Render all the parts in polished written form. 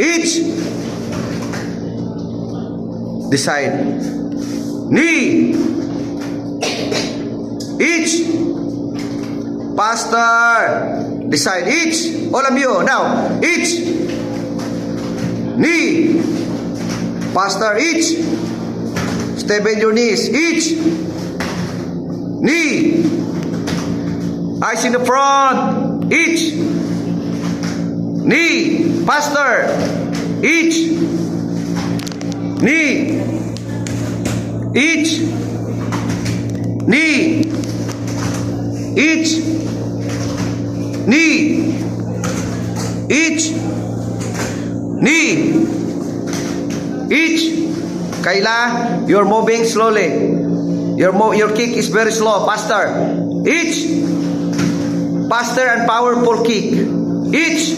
Each. Decide. Knee. Each. Pastor. Decide. Each. All of you. Now. Each. Knee. Pastor. Each. Stay bend your knees. Each. Knee. Eyes in the front. Each. Knee. Pastor. Each. Knee. Each. Knee. Each. Knee. Each. Knee. Each. Kayla, you're moving slowly. Your kick is very slow. Faster. Each. Faster and powerful kick. Each.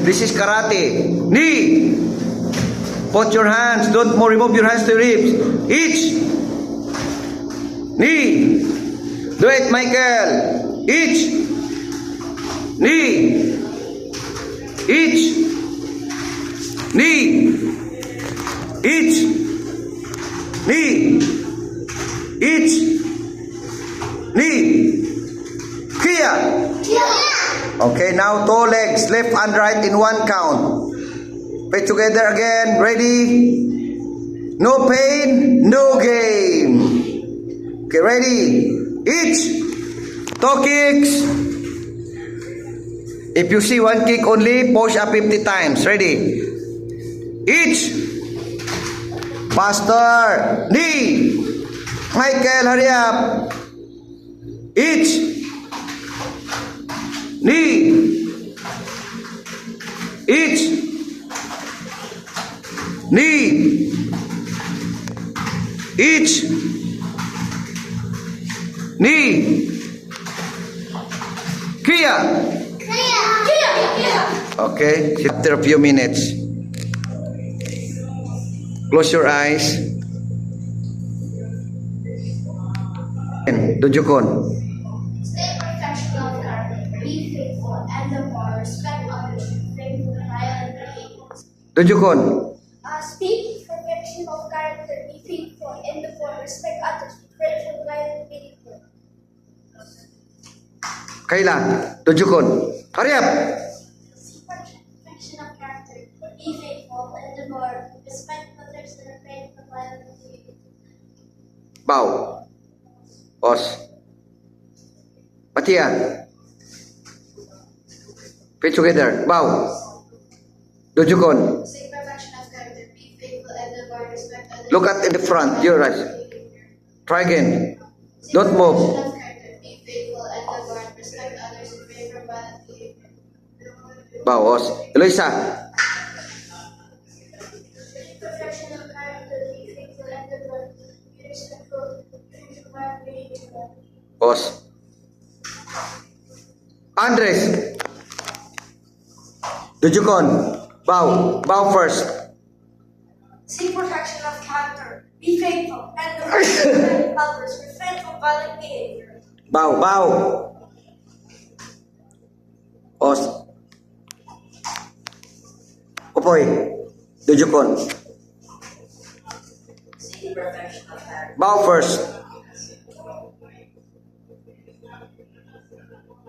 This is karate. Knee. Put your hands. Don't remove your hands to your hips. Each. Knee. Do it, Michael. Each. Knee. Each. Knee. Each. Knee. Each. Knee. Clear. Okay, now two legs, left and right in one count. Put together again. Ready? No pain, no game. Okay, ready? Each. Two kicks. If you see one kick only, push up 50 times. Ready? Each. Faster. Knee. Michael, hurry up. Each. Knee. Each. Knee. Each. Knee. Clear. Okay, after a few minutes. Close your eyes. Dojukon. Stay professional, be faithful, and the more respect others, faithful, and Dojukon. speak perfection of character, be faithful, and the more respect others, faithful, and faithful. Kayla. Dojukon. Hurry up. Speak perfection of character, be faithful, and the more respect others, and faithful, and faithful. Bow. Pause. Patia. Put together. Bow. Dojukon. Speak perfection of character, be faithful, and the more respect others. Look at in the front. Your eyes. Try again. Don't move. Be faithful, and the more respect others, and faithful, and behavior. Bow. Pause. Eloisa. Perfection of character, be faithful, and the more be respectful, faithful, and behavior. Pause. Andres. Dojukon. Bow. Bow first. See perfection of character, be faithful, and the more respect others, refrain from violent behavior. Bow. Bow. Pause. Upoy. Dojukon. See perfection of character. Bow first.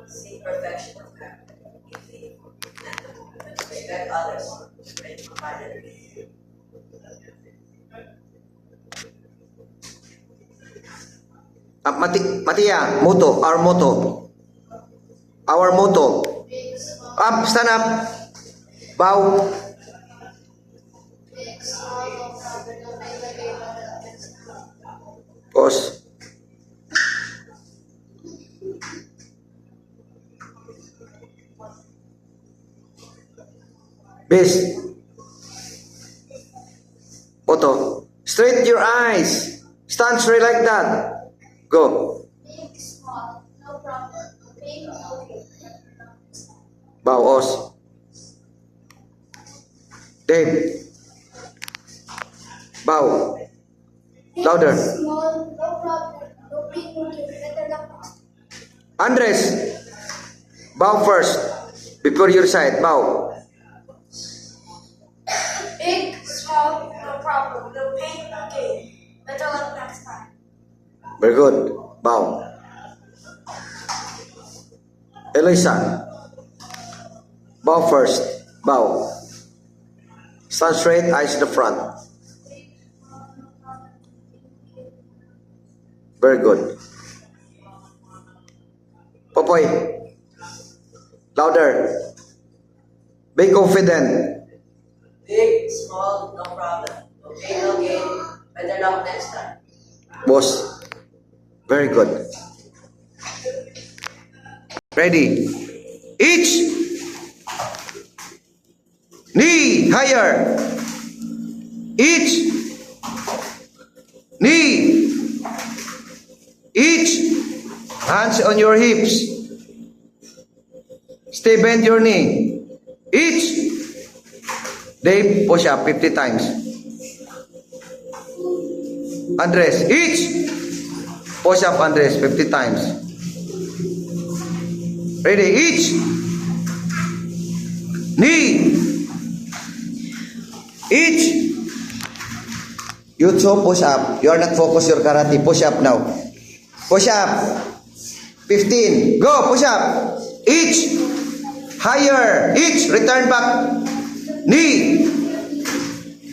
See perfection of character, be faithful, and the more respect others, refrain from violent behavior. Matia. Motto. Our motto. Our motto. Big, small, Up. Stand up. Bow. big, small, no problem, no failure, no offense. Pause. Base. Photo. Straight your eyes. Stand straight like that. Go. Big, small, no problem, no pain, no gain. Bow. Os. Dave. Bow. Big, Louder. small, no problem, no pain, no gain. Better than most. Andres. Bow first. Before your side. Bow. So, no problem. No pain, no gain. Better luck next time. Very good. Bow. Eloisa. Bow first. Bow. Stand straight, eyes to the front. Very good. Popoy. Louder. Be confident. Big, small, no problem. No pain, no gain. Better luck next time. Boss. Very good. Ready. Each. Knee higher. Each. Knee. Each. Hands on your hips. Stay bend your knee. Each. Dave, push up 50 times. Andres, each. Push up, Andres, 50 times. Ready, each. Knee. Each. You two push up. You are not focused your karate. Push up now. Push up. 15. Go, push up. Each. Higher. Each. Return back. Knee.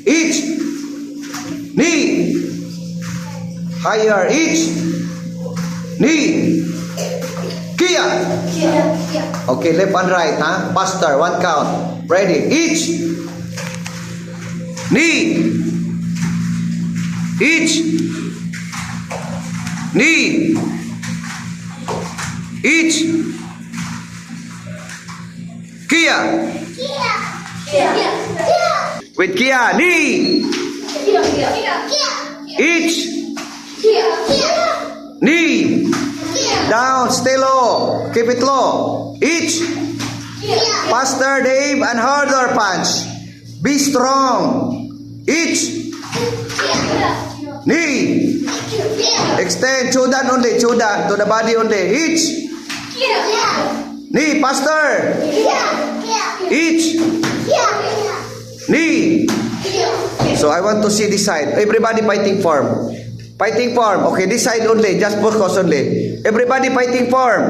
Each. Knee. Higher. Each. Knee. Kia. Okay, left and right, huh? Faster. One count. Ready. Each. Knee. Each. Knee. Each. Kia. With Kia. Knee. Each. Knee. Down. Stay low. Keep it low. Each. Faster, Dave, and harder punch. Be strong. Each. Knee. Extend. Chudan only. Chudan. To the body only. Each. Knee. Faster. Each. Knee. So I want to see this side. Everybody fighting form. Fighting form. Okay, this side only. Just focus only. Everybody fighting form.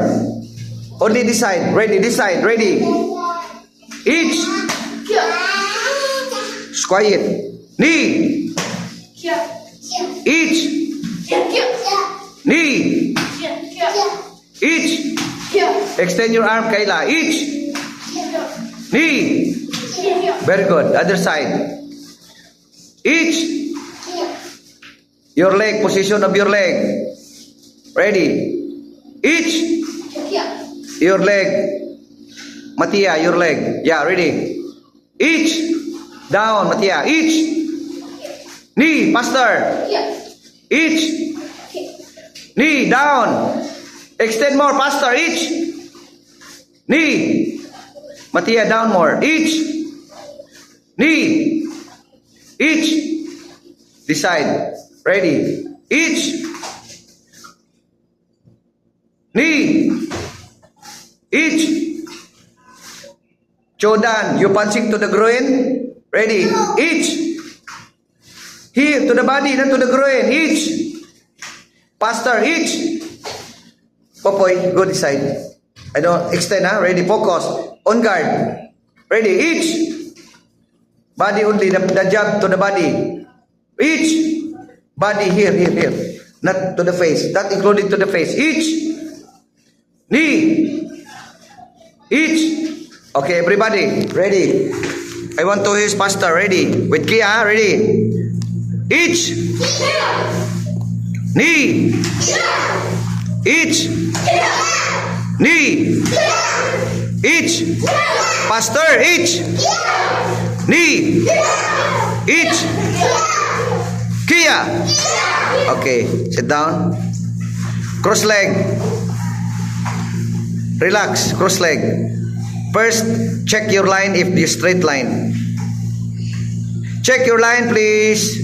Only this side. Ready. This side. Ready. Each. Quiet. Knee. Each. Knee. Each. Extend your arm, Kayla. Each. Knee. Very good. Other side. Each. Your leg. Position of your leg. Ready. Each. Your leg. Matia, your leg. Yeah, ready. Each. Down, Matia. Each. Knee, faster. Each. Knee, down. Extend more, faster. Each. Knee. Matia, down more. Each. Knee. Each. Decide. Ready. Each. Knee. Each. Chodan, you punching to the groin. Ready. Each. Here to the body, not to the groin. Each. Faster. Each. Popoy, go this side. I don't extend, huh? Ready. Focus. On guard. Ready. Each. Body only. The jab to the body. Each. Body here. Not to the face. That included to the face. Each. Knee. Each. Okay, everybody. Ready. I want to use faster. Ready. With Kia. Ready. Each. Knee. Each. Knee. Each. Faster. Each. Knee. Each. Kia. Okay. Sit down. Cross leg. Relax. Cross leg. First, check your line if you straight line. Check your line, please.